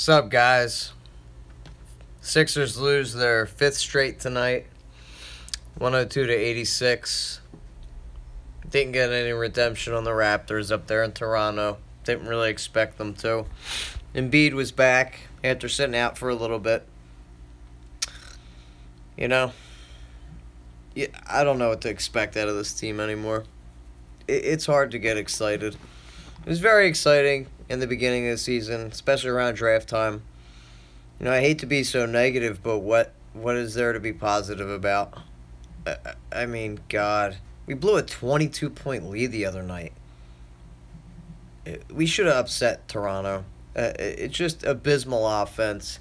What's up, guys? Sixers lose their fifth straight tonight, 102-86. Didn't get any redemption on the Raptors up there in Toronto. Didn't really expect them to. Embiid was back after sitting out for a little bit. Yeah, I don't know what to expect out of this team anymore. It's hard to get excited. It was very exciting in the beginning of the season, especially around draft time. I hate to be so negative, but what is there to be positive about? I mean, God. We blew a 22-point lead the other night. We should have upset Toronto. It's just abysmal offense.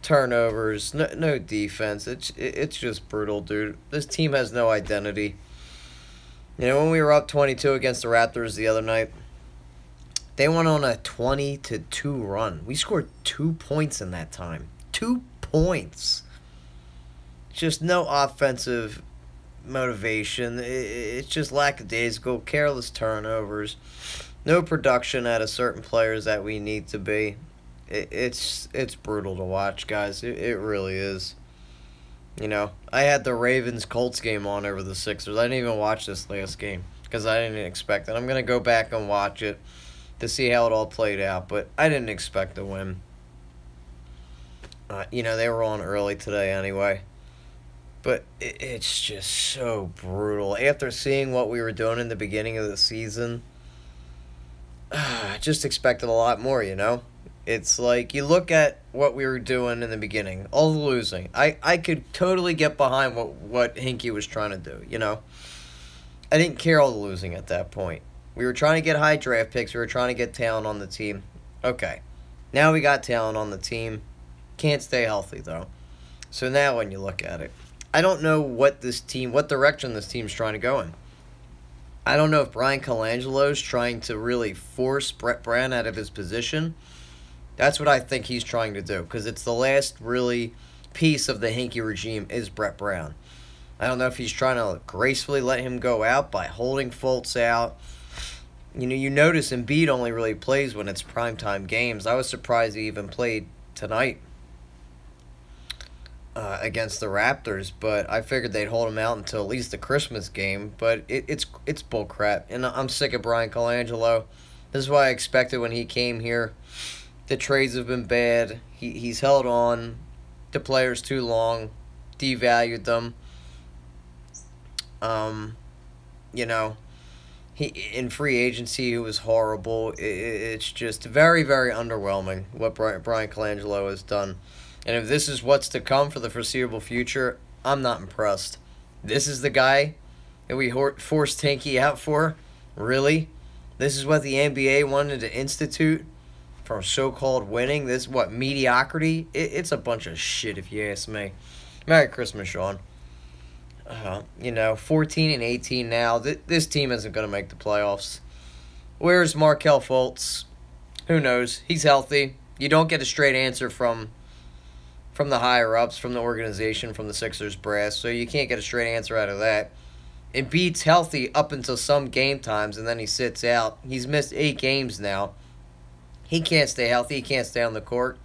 Turnovers, no defense. It's just brutal, dude. This team has no identity. When we were up 22 against the Raptors the other night, they went on a 20-2 run. We scored 2 points in that time. 2 points. Just no offensive motivation. It's just lackadaisical, careless turnovers. No production out of certain players that we need to be. It's brutal to watch, guys. It really is. I had the Ravens-Colts game on over the Sixers. I didn't even watch this last game because I didn't expect it. I'm going to go back and watch it to see how it all played out, but I didn't expect to win. They were on early today anyway. But it's just so brutal. After seeing what we were doing in the beginning of the season, I just expected a lot more, It's like, you look at what we were doing in the beginning, all the losing. I could totally get behind what Hinkie was trying to do, I didn't care all the losing at that point. We were trying to get high draft picks. We were trying to get talent on the team. Okay. Now we got talent on the team. Can't stay healthy, though. So now when you look at it, I don't know what direction this team's trying to go in. I don't know if Brian Colangelo's trying to really force Brett Brown out of his position. That's what I think he's trying to do, because it's the last really piece of the Hinkie regime is Brett Brown. I don't know if he's trying to gracefully let him go out by holding Fultz out. You notice Embiid only really plays when it's primetime games. I was surprised he even played tonight against the Raptors, but I figured they'd hold him out until at least the Christmas game. But it's bullcrap, and I'm sick of Brian Colangelo. This is what I expected when he came here. The trades have been bad. He's held on to players too long, devalued them. In free agency, it was horrible. It's just very, very underwhelming what Brian Colangelo has done. And if this is what's to come for the foreseeable future, I'm not impressed. This is the guy that we forced Hinkie out for? Really? This is what the NBA wanted to institute for so-called winning? This, mediocrity? It's a bunch of shit, if you ask me. Merry Christmas, Sean. 14-18 now. This team isn't going to make the playoffs. Where's Markelle Fultz? Who knows? He's healthy. You don't get a straight answer from the higher-ups, from the organization, from the Sixers brass, so you can't get a straight answer out of that. Embiid's healthy up until some game times, and then he sits out. He's missed 8 games now. He can't stay healthy. He can't stay on the court.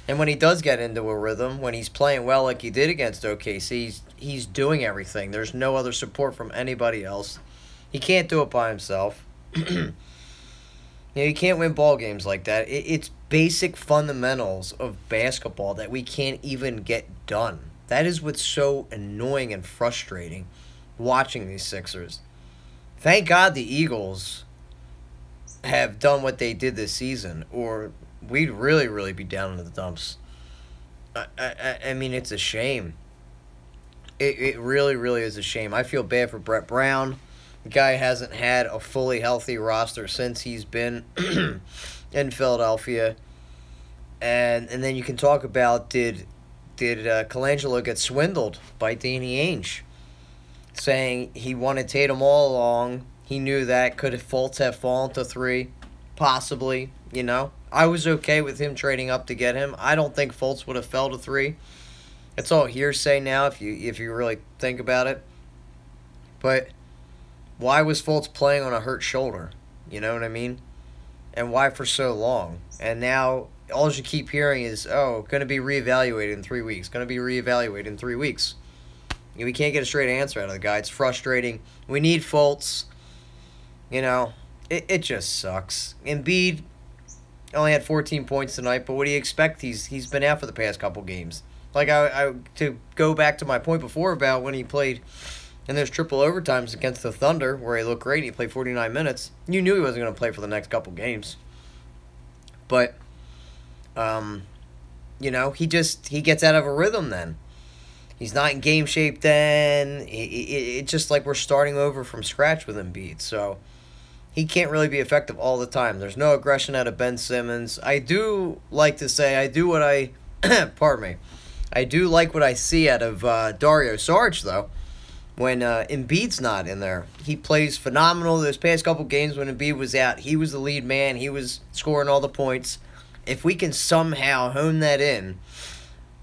And when he does get into a rhythm, when he's playing well like he did against OKC, he's doing everything. There's no other support from anybody else. He can't do it by himself. You can't win ball games like that. It's basic fundamentals of basketball that we can't even get done. That is what's so annoying and frustrating watching these Sixers. Thank God the Eagles have done what they did this season, or we'd really, really be down in the dumps. I mean, it's a shame. It really, really is a shame. I feel bad for Brett Brown. The guy hasn't had a fully healthy roster since he's been in Philadelphia. And then you can talk about, did Colangelo get swindled by Danny Ainge, saying he wanted Tatum all along. He knew that. Could Fultz have fallen to 3? Possibly, I was okay with him trading up to get him. I don't think Fultz would have fell to 3. It's all hearsay now if you really think about it. But why was Fultz playing on a hurt shoulder? You know what I mean? And why for so long? And now all you keep hearing is, oh, going to be reevaluated in 3 weeks. Going to be reevaluated in 3 weeks. We can't get a straight answer out of the guy. It's frustrating. We need Fultz. It just sucks. Embiid only had 14 points tonight, but what do you expect? He's been out for the past couple games. Like, to go back to my point before about when he played in those triple overtimes against the Thunder, where he looked great, he played 49 minutes. You knew he wasn't going to play for the next couple games. But, he gets out of a rhythm then. He's not in game shape then. It's just like we're starting over from scratch with Embiid. So, he can't really be effective all the time. There's no aggression out of Ben Simmons. I do like to say, pardon me. I do like what I see out of Dario Saric, though. When Embiid's not in there, he plays phenomenal. Those past couple games when Embiid was out, he was the lead man. He was scoring all the points. If we can somehow hone that in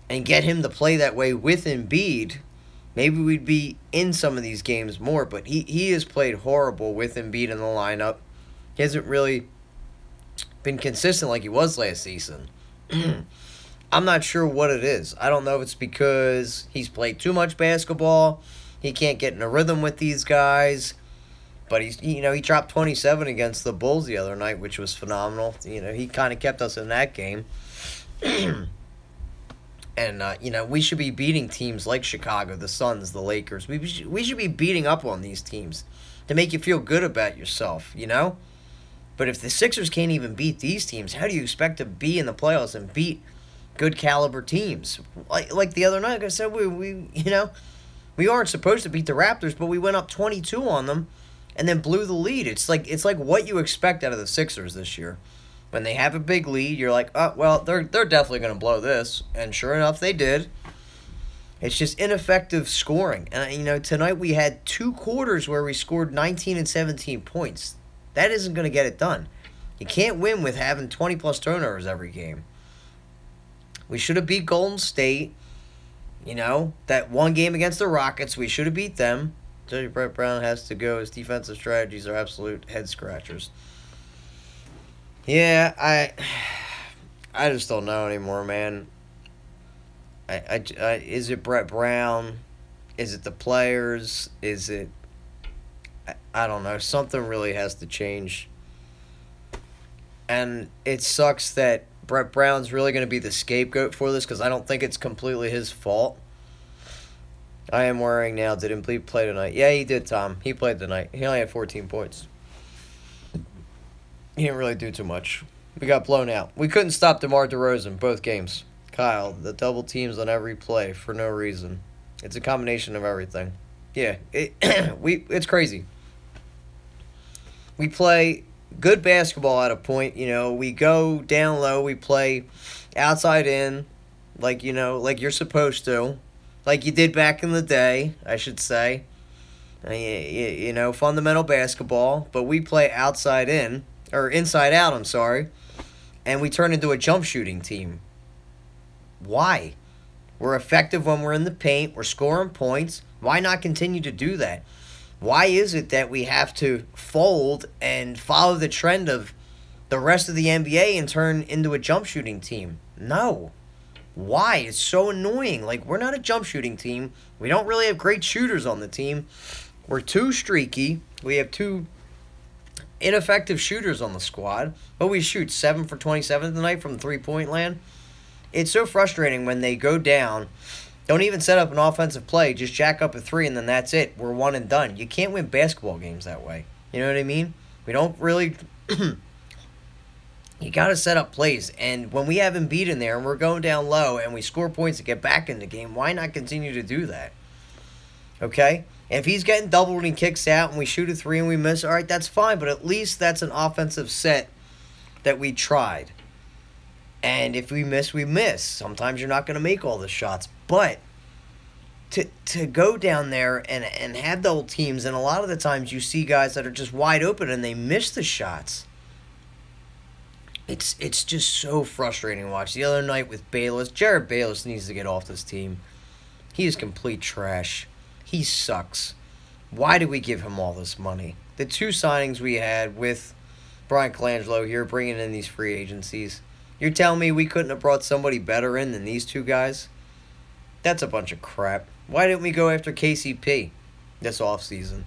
and get him to play that way with Embiid, maybe we'd be in some of these games more. But he has played horrible with Embiid in the lineup. He hasn't really been consistent like he was last season. I'm not sure what it is. I don't know if it's because he's played too much basketball. He can't get in a rhythm with these guys. But he dropped 27 against the Bulls the other night, which was phenomenal. He kind of kept us in that game. And we should be beating teams like Chicago, the Suns, the Lakers. We should be beating up on these teams to make you feel good about yourself, But if the Sixers can't even beat these teams, how do you expect to be in the playoffs and beat good caliber teams? Like the other night, like I said, we aren't supposed to beat the Raptors, but we went up 22 on them and then blew the lead. It's like what you expect out of the Sixers this year. When they have a big lead, you're like, oh, well, they're definitely going to blow this. And sure enough, they did. It's just ineffective scoring. And, tonight we had 2 quarters where we scored 19 and 17 points. That isn't going to get it done. You can't win with having 20-plus turnovers every game. We should have beat Golden State. That one game against the Rockets, we should have beat them. Judge Brett Brown has to go. His defensive strategies are absolute head-scratchers. Yeah, I just don't know anymore, man. Is it Brett Brown? Is it the players? Is it... I don't know. Something really has to change. And it sucks that Brett Brown's really going to be the scapegoat for this because I don't think it's completely his fault. I am worrying now. Did Embiid play tonight? Yeah, he did, Tom. He played tonight. He only had 14 points. He didn't really do too much. We got blown out. We couldn't stop DeMar DeRozan both games. Kyle, the double teams on every play for no reason. It's a combination of everything. Yeah, it's crazy. We play good basketball at a point. We go down low. We play outside in, like you're supposed to, like you did back in the day, I should say. Fundamental basketball. But we play outside in. Or inside out, I'm sorry. And we turn into a jump shooting team. Why? We're effective when we're in the paint. We're scoring points. Why not continue to do that? Why is it that we have to fold and follow the trend of the rest of the NBA and turn into a jump shooting team? No. Why? It's so annoying. Like, we're not a jump shooting team. We don't really have great shooters on the team. We're too streaky. We have 2 ineffective shooters on the squad, but we shoot 7 for 27 tonight from 3-point land. It's so frustrating when they go down, don't even set up an offensive play, just jack up a 3 and then that's it. We're one and done. You can't win basketball games that way. You know what I mean? We don't really... You got to set up plays, and when we have Embiid in there and we're going down low and we score points to get back in the game, why not continue to do that? Okay? If he's getting doubled when he kicks out and we shoot a 3 and we miss, all right, that's fine. But at least that's an offensive set that we tried. And if we miss, we miss. Sometimes you're not going to make all the shots. But to go down there and have double teams, and a lot of the times you see guys that are just wide open and they miss the shots. It's just so frustrating to watch. The other night with Bayless, Jared Bayless needs to get off this team. He is complete trash. He sucks. Why did we give him all this money? The 2 signings we had with Brian Colangelo here, bringing in these free agencies, You're telling me we couldn't have brought somebody better in than these two guys? That's a bunch of crap. Why didn't we go after KCP this offseason?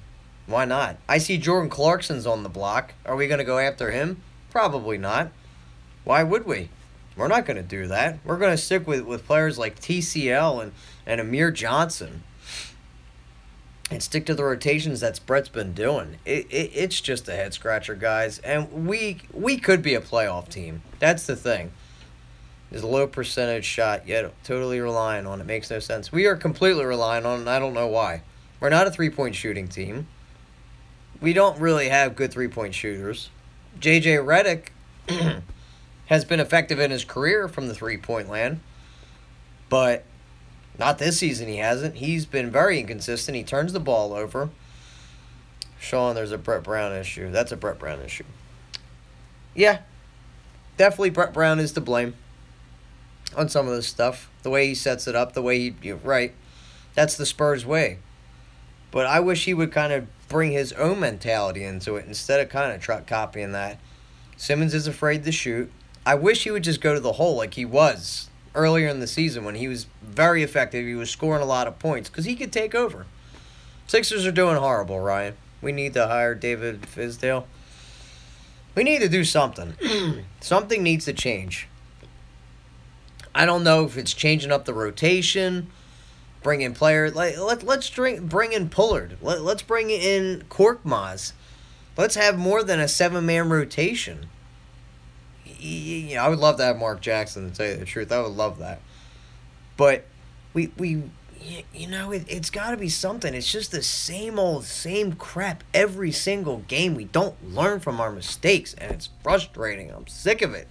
Why not? I see Jordan Clarkson's on the block. Are we going to go after him? Probably not. Why would we? We're not going to do that. We're going to stick with players like TCL and Amir Johnson and stick to the rotations that Brett's been doing. It's just a head-scratcher, guys. And we could be a playoff team. That's the thing. There's a low percentage shot, yet totally relying on it. Makes no sense. We are completely relying on it, and I don't know why. We're not a three-point shooting team. We don't really have good three-point shooters. J.J. Redick has been effective in his career from the three-point land, but not this season he hasn't. He's been very inconsistent. He turns the ball over. Sean, there's a Brett Brown issue. That's a Brett Brown issue. Yeah, definitely Brett Brown is to blame on some of this stuff. The way he sets it up, the way right. That's the Spurs way. But I wish he would kind of bring his own mentality into it instead of kind of copying that. Simmons is afraid to shoot. I wish he would just go to the hole like he was earlier in the season when he was very effective. He was scoring a lot of points because he could take over. Sixers are doing horrible, Ryan. We need to hire David Fizdale. We need to do something. Something needs to change. I don't know if it's changing up the rotation, bring in players. Let's bring in Pullard. Let's bring in Korkmaz. Let's have more than a 7-man rotation. I would love to have Mark Jackson, to tell you the truth. I would love that. But it's got to be something. It's just the same crap every single game. We don't learn from our mistakes, and it's frustrating. I'm sick of it.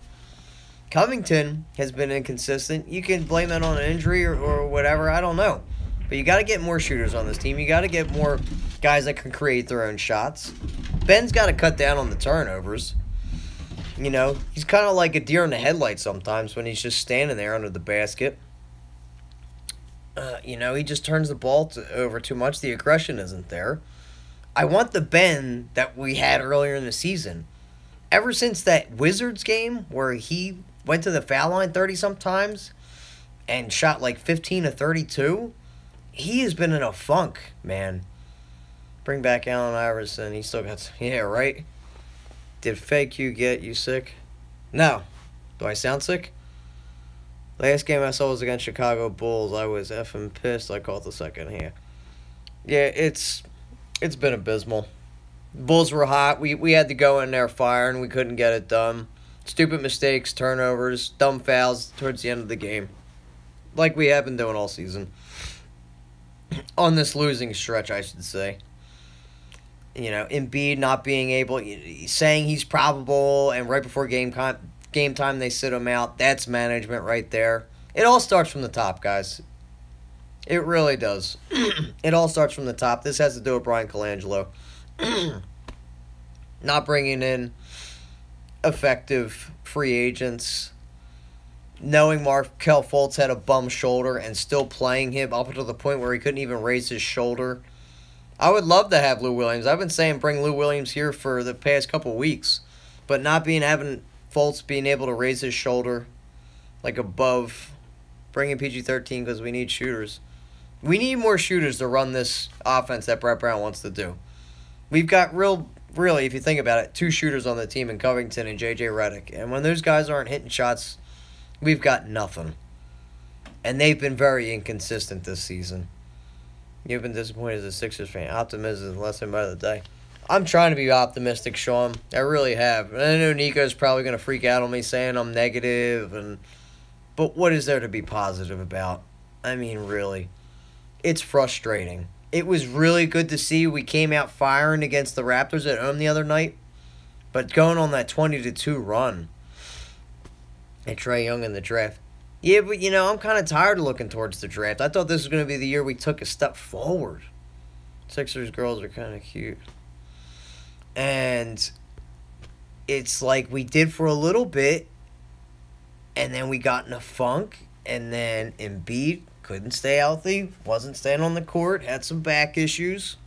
Covington has been inconsistent. You can blame it on an injury or whatever. I don't know. But you got to get more shooters on this team. You got to get more guys that can create their own shots. Ben's got to cut down on the turnovers. He's kind of like a deer in the headlights sometimes when he's just standing there under the basket. He just turns the ball over too much. The aggression isn't there. I want the Ben that we had earlier in the season. Ever since that Wizards game where he went to the foul line 30-some times and shot like 15 of 32, he has been in a funk, man. Bring back Allen Iverson. He still got... Yeah, right? Did Fake You get you sick? No. Do I sound sick? Last game I saw was against Chicago Bulls. I was effing pissed. I caught the second half. Yeah, it's been abysmal. Bulls were hot. We had to go in there firing. We couldn't get it done. Stupid mistakes, turnovers, dumb fouls towards the end of the game. Like we have been doing all season. On this losing stretch, I should say. Embiid not being able, saying he's probable, and right before game time they sit him out. That's management right there. It all starts from the top, guys. It really does. It all starts from the top. This has to do with Brian Colangelo. Not bringing in effective free agents. Knowing Markelle Fultz had a bum shoulder and still playing him up to the point where he couldn't even raise his shoulder. I would love to have Lou Williams. I've been saying bring Lou Williams here for the past couple weeks. But having Fultz being able to raise his shoulder like above, bringing PG-13 because we need shooters. We need more shooters to run this offense that Brett Brown wants to do. We've got really, if you think about it, 2 shooters on the team in Covington and J.J. Redick. And when those guys aren't hitting shots, we've got nothing. And they've been very inconsistent this season. You've been disappointed as a Sixers fan. Optimism is lessened by the day. I'm trying to be optimistic, Sean. I really have. And I know Nico's probably going to freak out on me saying I'm negative. But what is there to be positive about? I mean, really. It's frustrating. It was really good to see we came out firing against the Raptors at home the other night. But going on that 20-2 run at Trae Young in the draft. Yeah, but, I'm kind of tired of looking towards the draft. I thought this was going to be the year we took a step forward. Sixers girls are kind of cute. And it's like we did for a little bit, and then we got in a funk, and then Embiid couldn't stay healthy, wasn't staying on the court, had some back issues.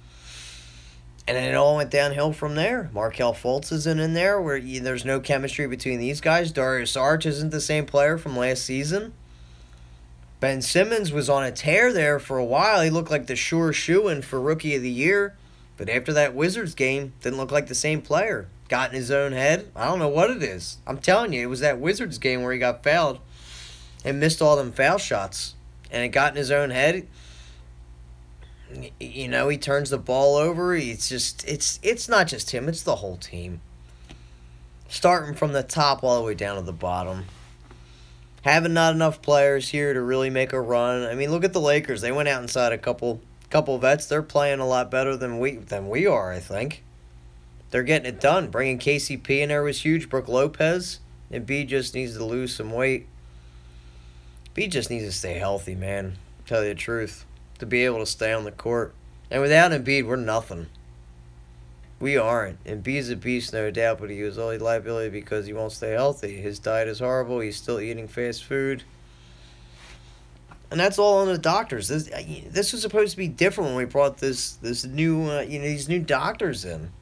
And then it all went downhill from there. Markelle Fultz isn't in there, where there's no chemistry between these guys. Darius Arch isn't the same player from last season. Ben Simmons was on a tear there for a while. He looked like the sure shoo-in for Rookie of the Year. But after that Wizards game, didn't look like the same player. Got in his own head. I don't know what it is. I'm telling you, it was that Wizards game where he got fouled and missed all them foul shots. And it got in his own head. You know, he turns the ball over. It's not just him. It's the whole team. Starting from the top all the way down to the bottom. Having not enough players here to really make a run. I mean, look at the Lakers. They went out inside a couple vets. They're playing a lot better than we are, I think. They're getting it done. Bringing KCP in there was huge. Brook Lopez. Embiid just needs to lose some weight. Embiid just needs to stay healthy, man. Tell you the truth. To be able to stay on the court. And without Embiid, we're nothing. We aren't. Embiid's a beast, no doubt, but he was only liability because he won't stay healthy. His diet is horrible. He's still eating fast food. And that's all on the doctors. This was supposed to be different when we brought this new these new doctors in.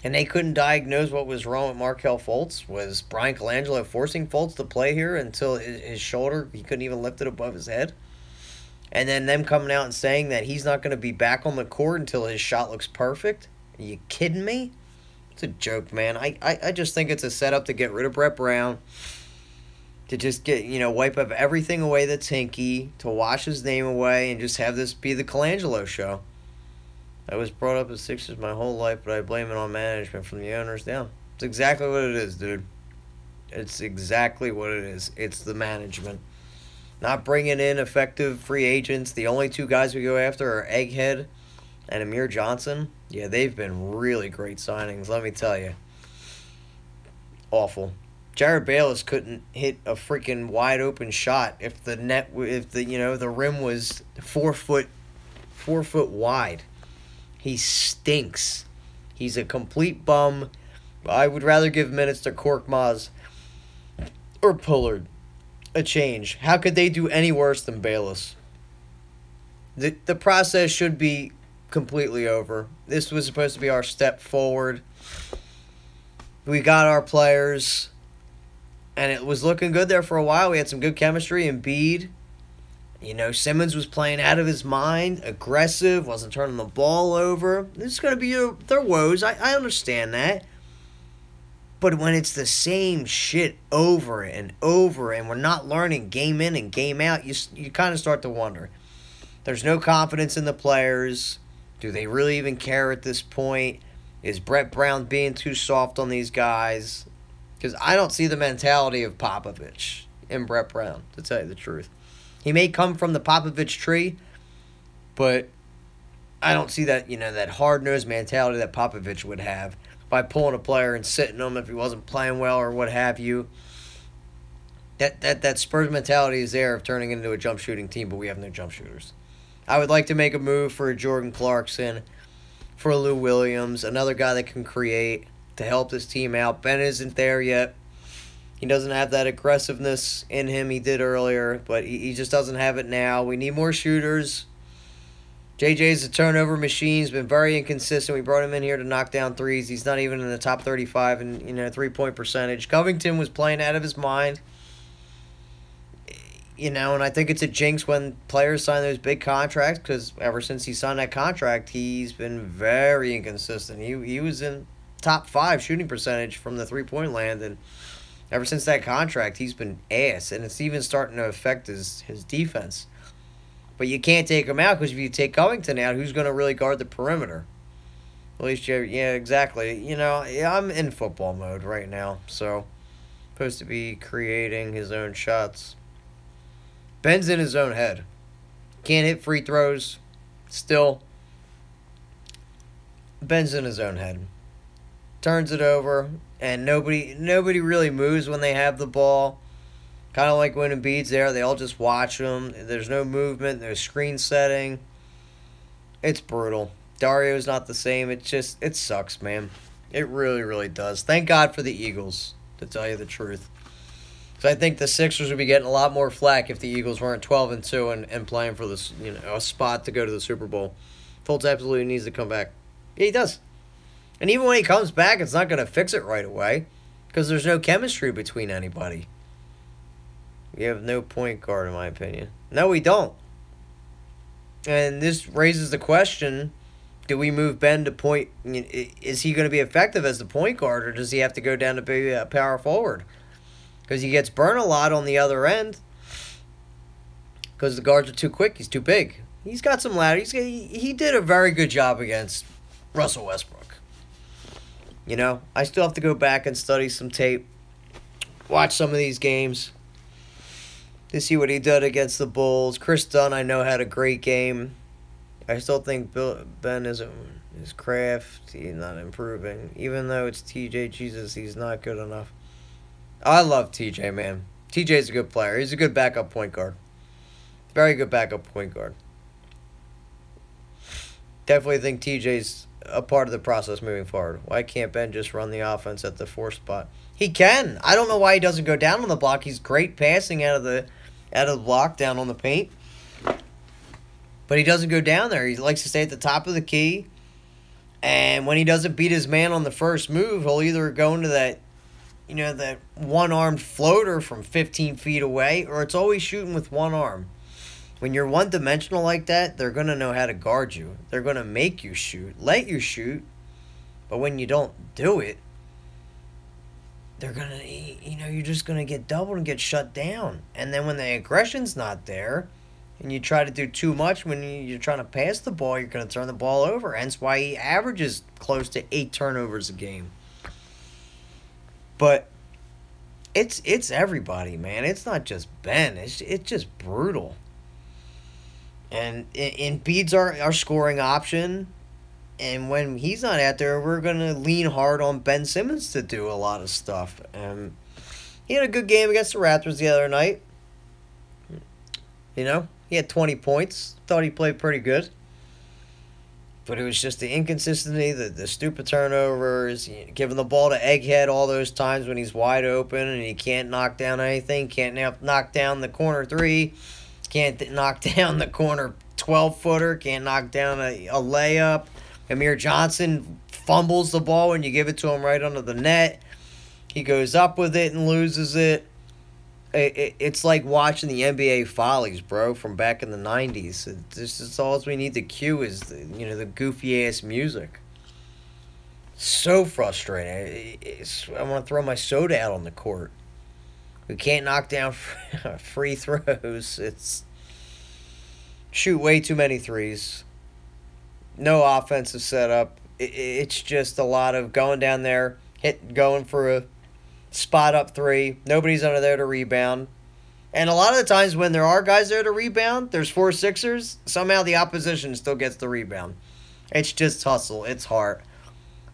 And they couldn't diagnose what was wrong with Markelle Fultz. Was Brian Colangelo forcing Fultz to play here until his shoulder, he couldn't even lift it above his head? And then them coming out and saying that he's not going to be back on the court until his shot looks perfect? Are you kidding me? It's a joke, man. I just think it's a setup to get rid of Brett Brown. To just get, wipe up everything away that's hinky. To wash his name away and just have this be the Colangelo show. I was brought up as Sixers my whole life, but I blame it on management from the owners down. It's exactly what it is, dude. It's exactly what it is. It's the management. Not bringing in effective free agents. The only two guys we go after are Egghead and Amir Johnson. Yeah, they've been really great signings, let me tell you. Awful. Jared Bayless couldn't hit a freaking wide open shot if the rim was 4 foot wide. He stinks. He's a complete bum. I would rather give minutes to Korkmaz or Pullard. A change. How could they do any worse than Bayless? The process should be completely over. This was supposed to be our step forward. We got our players, and it was looking good there for a while. We had some good chemistry. Embiid, Simmons was playing out of his mind, aggressive, wasn't turning the ball over. This is going to be their woes. I understand that. But when it's the same shit over and over, and we're not learning game in and game out, you kind of start to wonder. There's no confidence in the players. Do they really even care at this point? Is Brett Brown being too soft on these guys? Because I don't see the mentality of Popovich in Brett Brown, to tell you the truth. He may come from the Popovich tree, but I don't see that, that hard-nosed mentality that Popovich would have by pulling a player and sitting him if he wasn't playing well or what have you. That Spurs mentality is there of turning into a jump shooting team, but we have no jump shooters. I would like to make a move for Jordan Clarkson, for Lou Williams, another guy that can create to help this team out. Ben isn't there yet. He doesn't have that aggressiveness in him he did earlier, but he just doesn't have it now. We need more shooters. JJ's a turnover machine. He's been very inconsistent. We brought him in here to knock down threes. He's not even in the top 35 in three-point percentage. Covington was playing out of his mind. And I think it's a jinx when players sign those big contracts, because ever since he signed that contract, he's been very inconsistent. He was in top 5 shooting percentage from the three-point land, and ever since that contract, he's been ass, and it's even starting to affect his defense. But you can't take him out, because if you take Covington out, who's going to really guard the perimeter? At least, exactly. I'm in football mode right now, so supposed to be creating his own shots. Ben's in his own head. Can't hit free throws. Still, Ben's in his own head. Turns it over, and nobody really moves when they have the ball. Kind of like when Embiid's there, they all just watch him. There's no movement, there's screen setting. It's brutal. Dario's not the same. It sucks, man. It really, really does. Thank God for the Eagles, to tell you the truth. So I think the Sixers would be getting a lot more flack if the Eagles weren't 12-2 and playing for this, a spot to go to the Super Bowl. Fultz absolutely needs to come back. Yeah, he does. And even when he comes back, it's not going to fix it right away because there's no chemistry between anybody. We have no point guard, in my opinion. No, we don't. And this raises the question, do we move Ben to point? Is he going to be effective as the point guard, or does he have to go down to be a power forward? Because he gets burned a lot on the other end because the guards are too quick. He's too big. He's got some ladder. He did a very good job against Russell Westbrook. You know, I still have to go back and study some tape, watch some of these games to see what he did against the Bulls. Chris Dunn, I know, had a great game. I still think Ben isn't his craft. He's not improving. Even though it's TJ, Jesus, he's not good enough. I love TJ, man. TJ's a good player. He's a good backup point guard. Very good backup point guard. Definitely think TJ's a part of the process moving forward. Why can't Ben just run the offense at the 4 spot? He can. I don't know why he doesn't go down on the block. He's great passing out of the block down on the paint. But he doesn't go down there. He likes to stay at the top of the key. And when he doesn't beat his man on the first move, he'll either go into that, that one-armed floater from 15 feet away, or it's always shooting with one arm. When you're one-dimensional like that, they're going to know how to guard you. They're going to make you shoot, let you shoot. But when you don't do it, they're going to, you're just going to get doubled and get shut down. And then when the aggression's not there, and you try to do too much when you're trying to pass the ball, you're going to turn the ball over. Hence why he averages close to 8 turnovers a game. But it's everybody, man. It's not just Ben. It's just brutal. And Embiid's our scoring option. And when he's not out there, we're going to lean hard on Ben Simmons to do a lot of stuff. He had a good game against the Raptors the other night. He had 20 points. Thought he played pretty good. But it was just the inconsistency, the stupid turnovers, giving the ball to Egghead all those times when he's wide open and he can't knock down anything, can't knock down the corner 3, can't knock down the corner 12-footer, can't knock down a layup. Amir Johnson fumbles the ball when you give it to him right under the net. He goes up with it and loses it. It's like watching the NBA Follies, bro, from back in the 90s. It's all we need to cue is the goofy-ass music. So frustrating. I want to throw my soda out on the court. We can't knock down free throws. It's shoot way too many threes. No offensive setup. It's just a lot of going down there, going for a spot up 3. Nobody's under there to rebound. And a lot of the times when there are guys there to rebound, there's 4 Sixers, somehow the opposition still gets the rebound. It's just hustle. It's hard.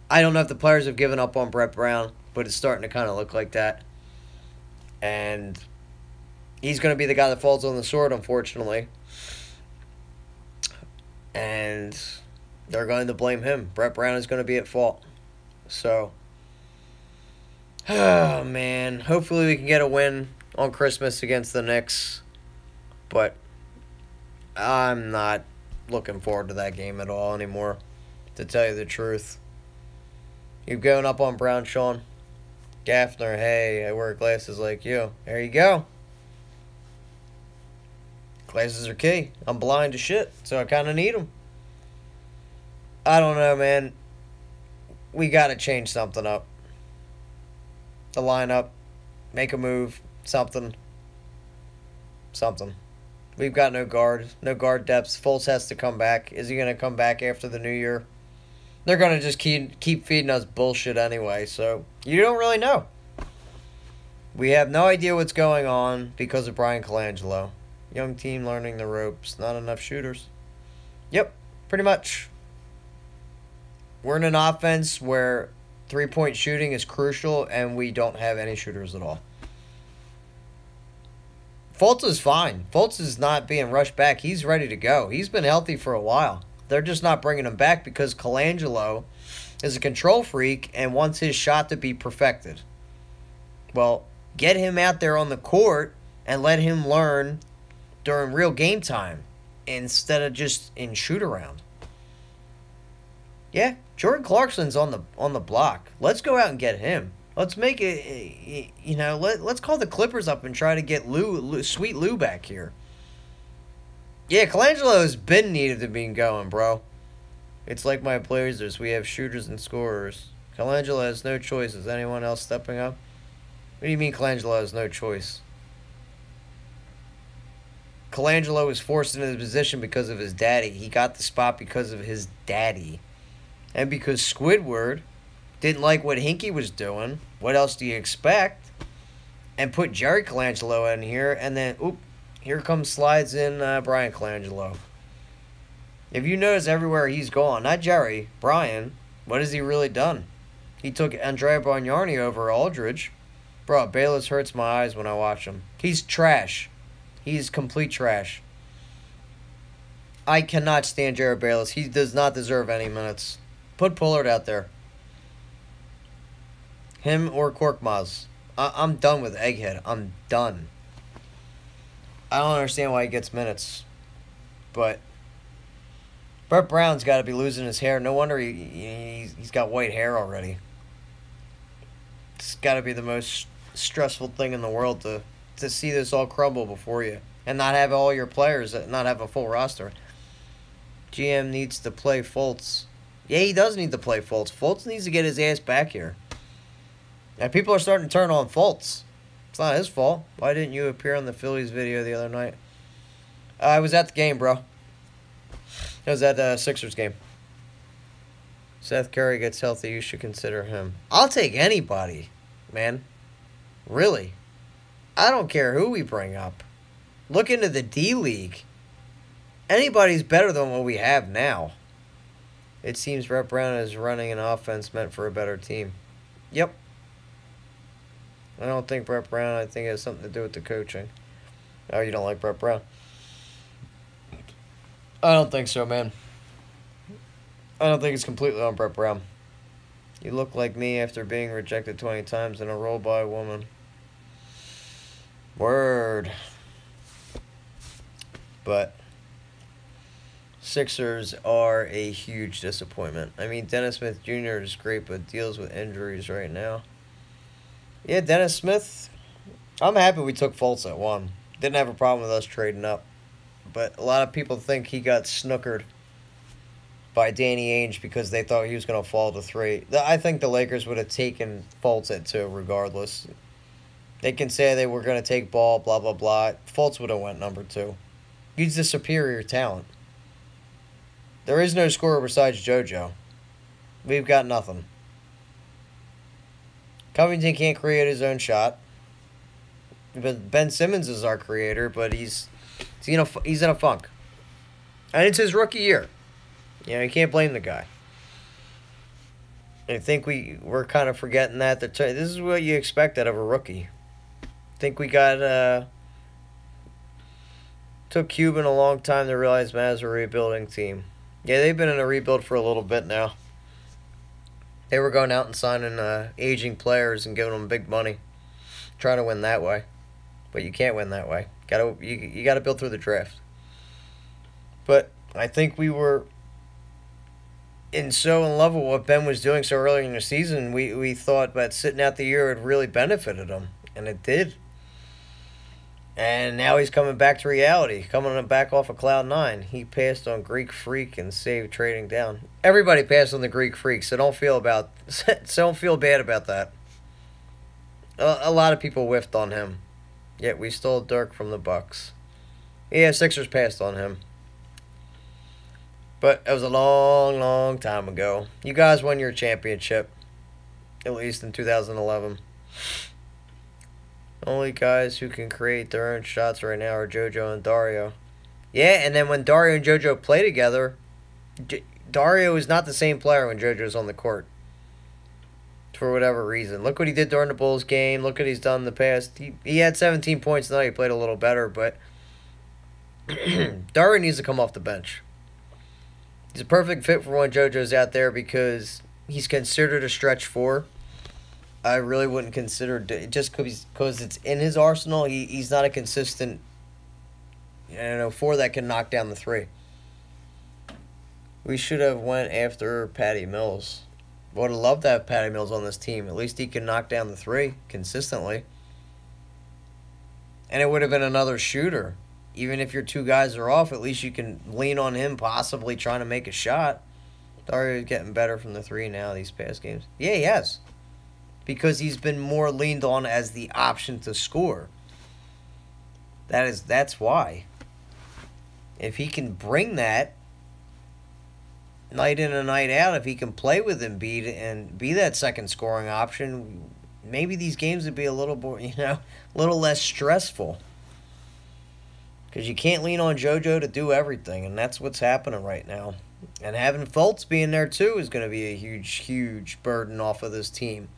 I don't know if the players have given up on Brett Brown, but it's starting to kind of look like that. And he's going to be the guy that falls on the sword, unfortunately. And they're going to blame him. Brett Brown is going to be at fault. So, oh, man. Hopefully we can get a win on Christmas against the Knicks. But I'm not looking forward to that game at all anymore, to tell you the truth. You've going up on Brown, Sean? Gaffner, hey, I wear glasses like you. There you go. Glasses are key. I'm blind as shit, so I kind of need them. I don't know, man. We got to change something up. The lineup. Make a move. Something. We've got no guard. No guard depth. Fultz has to come back. Is he going to come back after the new year? They're going to just keep feeding us bullshit anyway, so you don't really know. We have no idea what's going on because of Brian Colangelo. Young team learning the ropes. Not enough shooters. Yep, pretty much. We're in an offense where three-point shooting is crucial, and we don't have any shooters at all. Fultz is fine. Fultz is not being rushed back. He's ready to go. He's been healthy for a while. They're just not bringing him back because Colangelo is a control freak and wants his shot to be perfected. Well, get him out there on the court and let him learn during real game time instead of just in shoot-around. Yeah, Jordan Clarkson's on the block. Let's go out and get him. Let's make it, you know, let's call the Clippers up and try to get Sweet Lou back here. Yeah, Colangelo's been needed to be going, bro. It's like my Blazers. We have shooters and scorers. Colangelo has no choice. Is anyone else stepping up? What do you mean Colangelo has no choice? Colangelo was forced into the position because of his daddy. He got the spot because of his daddy. And because Squidward didn't like what Hinkie was doing, what else do you expect? And put Jerry Colangelo in here, and then, oop, here slides in Brian Colangelo. If you notice everywhere he's gone, not Jerry, Brian, what has he really done? He took Andrea Bargnani over Aldridge. Bro, Bayless hurts my eyes when I watch him. He's trash. He's complete trash. I cannot stand Jared Bayless. He does not deserve any minutes. Put Pullard out there. Him or Korkmaz. I'm done with Egghead. I'm done. I don't understand why he gets minutes. But Brett Brown's got to be losing his hair. No wonder he's got white hair already. It's got to be the most stressful thing in the world to see this all crumble before you. And not have all your players, not have a full roster. GM needs to play Fultz. Yeah, he does need to play Fultz. Fultz needs to get his ass back here. And people are starting to turn on Fultz. It's not his fault. Why didn't you appear on the Phillies video the other night? I was at the game, bro. I was at the Sixers game. Seth Curry gets healthy. You should consider him. I'll take anybody, man. Really. I don't care who we bring up. Look into the D-League. Anybody's better than what we have now. It seems Brett Brown is running an offense meant for a better team. Yep. I don't think Brett Brown, I think it has something to do with the coaching. Oh, you don't like Brett Brown? I don't think so, man. I don't think it's completely on Brett Brown. You look like me after being rejected 20 times in a row by a woman. Word. But Sixers are a huge disappointment. I mean, Dennis Smith Jr. is great, but deals with injuries right now. Yeah, Dennis Smith, I'm happy we took Fultz at 1. Didn't have a problem with us trading up. But a lot of people think he got snookered by Danny Ainge because they thought he was going to fall to 3. I think the Lakers would have taken Fultz at 2 regardless. They can say they were going to take Ball, blah, blah, blah. Fultz would have went number 2. He's the superior talent. There is no scorer besides JoJo. We've got nothing. Covington can't create his own shot. But Ben Simmons is our creator, but he's in a funk. And it's his rookie year. You know, you can't blame the guy. I think we're kind of forgetting that. This is what you expect out of a rookie. I think we took Cuban a long time to realize Mavs are a rebuilding team. Yeah, they've been in a rebuild for a little bit now. They were going out and signing aging players and giving them big money, trying to win that way. But you can't win that way. You got to build through the draft. But I think we were so in love with what Ben was doing so early in the season, we thought that sitting out the year had really benefited him, and it did. And now he's coming back to reality, coming back off of Cloud 9. He passed on Greek Freak and saved trading down. Everybody passed on the Greek Freak, so don't feel bad about that. A lot of people whiffed on him, yet we stole Dirk from the Bucks. Yeah, Sixers passed on him. But it was a long, long time ago. You guys won your championship, at least in 2011. Only guys who can create their own shots right now are JoJo and Dario. Yeah, and then when Dario and JoJo play together, Dario is not the same player when JoJo's on the court. For whatever reason. Look what he did during the Bulls game. Look what he's done in the past. He had 17 points tonight. He played a little better, but Dario needs to come off the bench. He's a perfect fit for when JoJo's out there because he's considered a stretch 4. I really wouldn't consider, just because it's in his arsenal, he's not a consistent 4 that can knock down the 3. We should have went after Patty Mills. Would have loved to have Patty Mills on this team. At least he can knock down the three consistently. And it would have been another shooter. Even if your two guys are off, at least you can lean on him possibly trying to make a shot. Dario's getting better from the three now these past games. Yeah, he has. Because he's been more leaned on as the option to score. That's why. If he can bring that night in and night out, if he can play with Embiid and be that second scoring option, maybe these games would be a little more, a little less stressful. Because you can't lean on JoJo to do everything, and that's what's happening right now. And having Fultz being there too is going to be a huge, huge burden off of this team.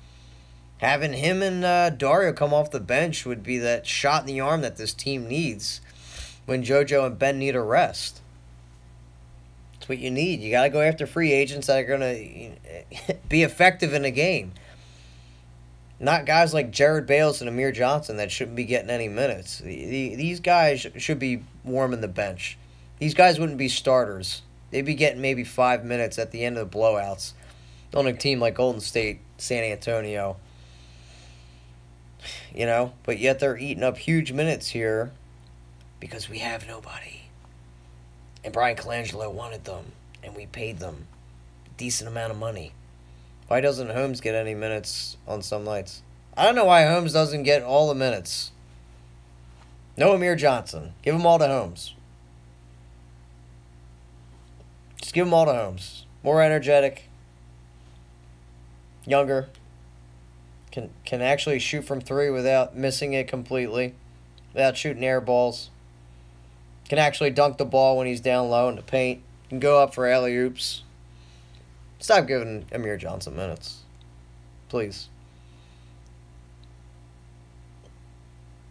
Having him and Dario come off the bench would be that shot in the arm that this team needs when JoJo and Ben need a rest. That's what you need. You got to go after free agents that are going to be effective in a game. Not guys like Jared Bales and Amir Johnson that shouldn't be getting any minutes. These guys should be warming the bench. These guys wouldn't be starters. They'd be getting maybe 5 minutes at the end of the blowouts on a team like Golden State, San Antonio. But yet they're eating up huge minutes here because we have nobody. And Brian Colangelo wanted them, and we paid them a decent amount of money. Why doesn't Holmes get any minutes on some nights? I don't know why Holmes doesn't get all the minutes. No Amir Johnson. Give them all to Holmes. Just give them all to Holmes. More energetic. Younger. Can actually shoot from three without missing it completely. Without shooting air balls. Can actually dunk the ball when he's down low in the paint. Can go up for alley-oops. Stop giving Amir Johnson minutes. Please.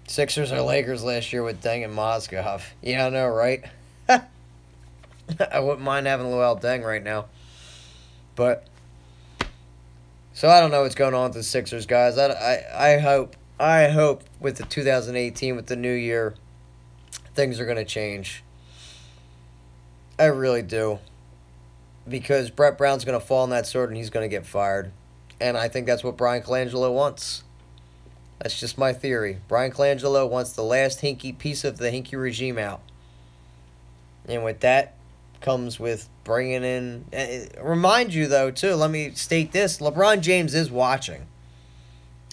Sixers or Lakers last year with Deng and Mozgov. Yeah, I know, right? I wouldn't mind having Luol Deng right now. But, so I don't know what's going on with the Sixers, guys. I hope with the 2018, with the new year, things are going to change. I really do. Because Brett Brown's going to fall on that sword and he's going to get fired. And I think that's what Brian Colangelo wants. That's just my theory. Brian Colangelo wants the last hinky piece of the hinky regime out. And with that comes with bringing in... Remind you, though, too, let me state this. LeBron James is watching.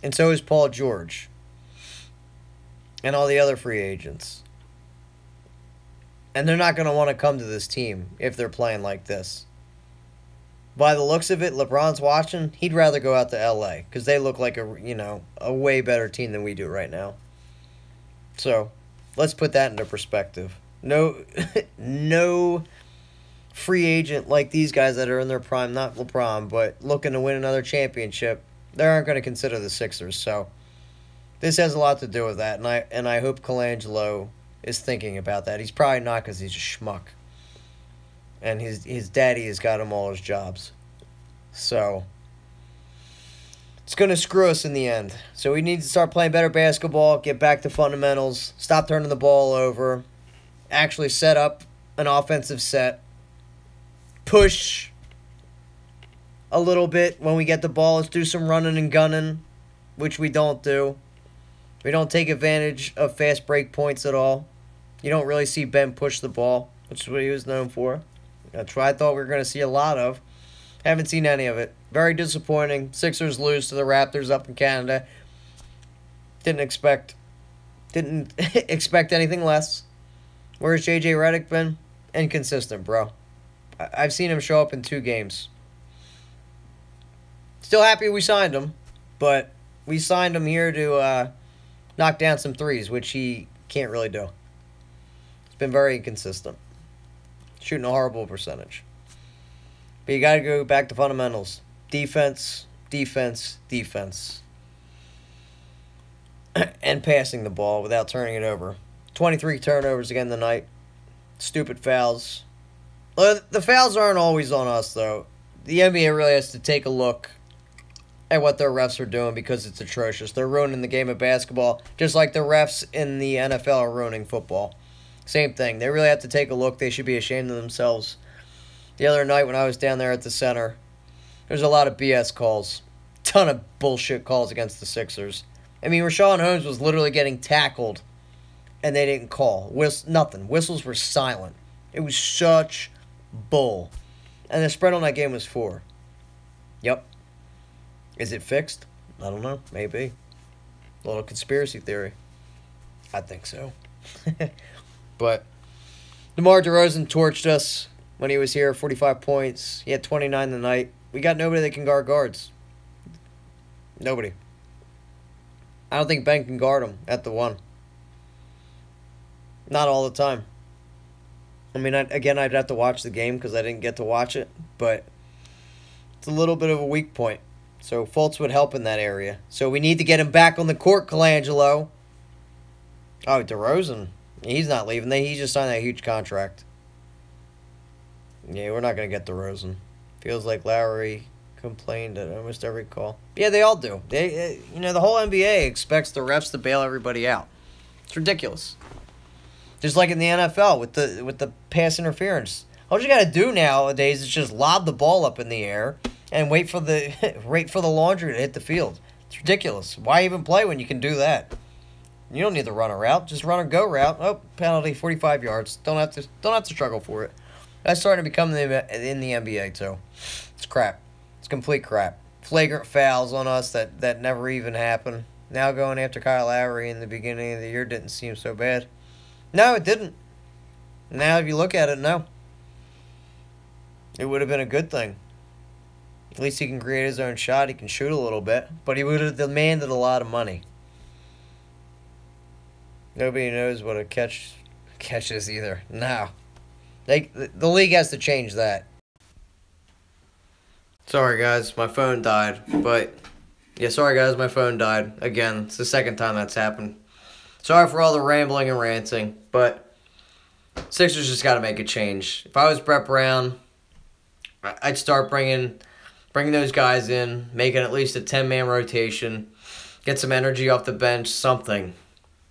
And so is Paul George. And all the other free agents. And they're not going to want to come to this team if they're playing like this. By the looks of it, LeBron's watching. He'd rather go out to L.A. because they look like a way better team than we do right now. So, let's put that into perspective. No free agent like these guys that are in their prime, not LeBron, but looking to win another championship, they aren't going to consider the Sixers. So, this has a lot to do with that, and I hope Colangelo is thinking about that. He's probably not because he's a schmuck. And his daddy has got him all his jobs. So, it's going to screw us in the end. So, we need to start playing better basketball, get back to fundamentals, stop turning the ball over, actually set up an offensive set, push a little bit when we get the ball. Let's do some running and gunning, which we don't do. We don't take advantage of fast break points at all. You don't really see Ben push the ball, which is what he was known for. That's what I thought we were going to see a lot of. Haven't seen any of it. Very disappointing. Sixers lose to the Raptors up in Canada. Didn't expect anything less. Where's J.J. Redick been? Inconsistent, bro. I've seen him show up in 2 games. Still happy we signed him, but we signed him here to knock down some threes, which he can't really do. It's been very inconsistent. Shooting a horrible percentage. But you got to go back to fundamentals. Defense, defense, defense. And passing the ball without turning it over. 23 turnovers again tonight. Stupid fouls. Well, the fouls aren't always on us, though. The NBA really has to take a look at what their refs are doing because it's atrocious. They're ruining the game of basketball, just like the refs in the NFL are ruining football. Same thing. They really have to take a look. They should be ashamed of themselves the other night when I was down there at the center, there's a lot of BS calls. Ton of bullshit calls against the Sixers. I mean, Rashawn Holmes was literally getting tackled, and they didn't call. Nothing. Whistles were silent. It was such bull. And the spread on that game was 4. Yep. Is it fixed? I don't know. Maybe. A little conspiracy theory. I think so. But DeMar DeRozan torched us when he was here. 45 points. He had 29 tonight. We got nobody that can guard guards. Nobody. I don't think Ben can guard him at the 1. Not all the time. I mean, I'd have to watch the game because I didn't get to watch it. But it's a little bit of a weak point. So Fultz would help in that area. So we need to get him back on the court, Colangelo. Oh, DeRozan. He's not leaving. He just signed that huge contract. Yeah, we're not going to get DeRozan. Feels like Lowry complained at almost every call. Yeah, they all do. The whole NBA expects the refs to bail everybody out. It's ridiculous. Just like in the NFL with the pass interference. All you got to do nowadays is just lob the ball up in the air and wait for the laundry to hit the field. It's ridiculous. Why even play when you can do that? You don't need to run a route. Just run a go route. Oh, penalty, 45 yards. Don't have to struggle for it. That's starting to become in the NBA too. It's crap. It's complete crap. Flagrant fouls on us that never even happened. Now going after Kyle Lowry in the beginning of the year didn't seem so bad. No, it didn't. Now if you look at it, no. It would have been a good thing. At least he can create his own shot. He can shoot a little bit. But he would have demanded a lot of money. Nobody knows what a catch is either. No. The league has to change that. Sorry, guys. My phone died. Sorry, guys. My phone died. Again, it's the second time that's happened. Sorry for all the rambling and ranting. But Sixers just got to make a change. If I was Brett Brown, I'd start bringing those guys in, making at least a 10-man rotation, get some energy off the bench, something.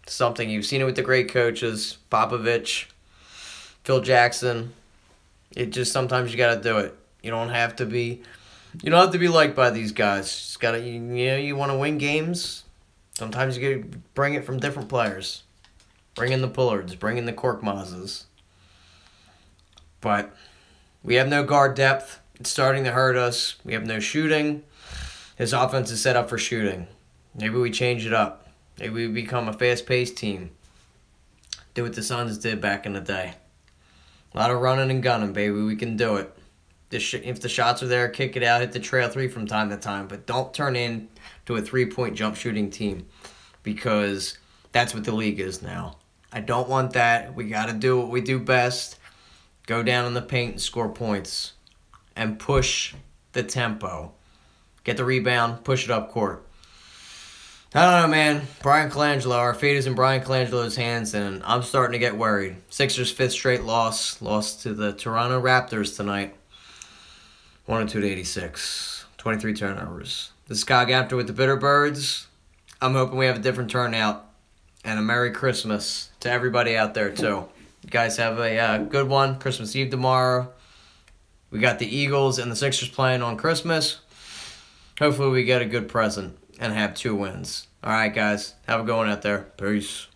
You've seen it with the great coaches, Popovich, Phil Jackson. It just sometimes you got to do it. You don't have to be liked by these guys. Just gotta you want to win games. Sometimes you got to bring it from different players. Bring in the Pullards, bring in the Korkmazes. But we have no guard depth. It's starting to hurt us. We have no shooting. His offense is set up for shooting. Maybe we change it up. Maybe we become a fast-paced team. Do what the Suns did back in the day. A lot of running and gunning, baby. We can do it. If the shots are there, kick it out, hit the trail 3 from time to time. But don't turn into a 3-point jump shooting team because that's what the league is now. I don't want that. We got to do what we do best. Go down in the paint and score points. And push the tempo. Get the rebound, push it up court. I don't know, man. Brian Colangelo, our fate is in Brian Colangelo's hands, and I'm starting to get worried. Sixers' 5th straight loss. Lost to the Toronto Raptors tonight. 102-86. 23 turnovers. This is Kyle Gaffner with the Bitterbirds. I'm hoping we have a different turnout. And a Merry Christmas to everybody out there, too. You guys have a good one. Christmas Eve tomorrow. We got the Eagles and the Sixers playing on Christmas. Hopefully we get a good present and have 2 wins. All right, guys. Have a good one out there. Peace.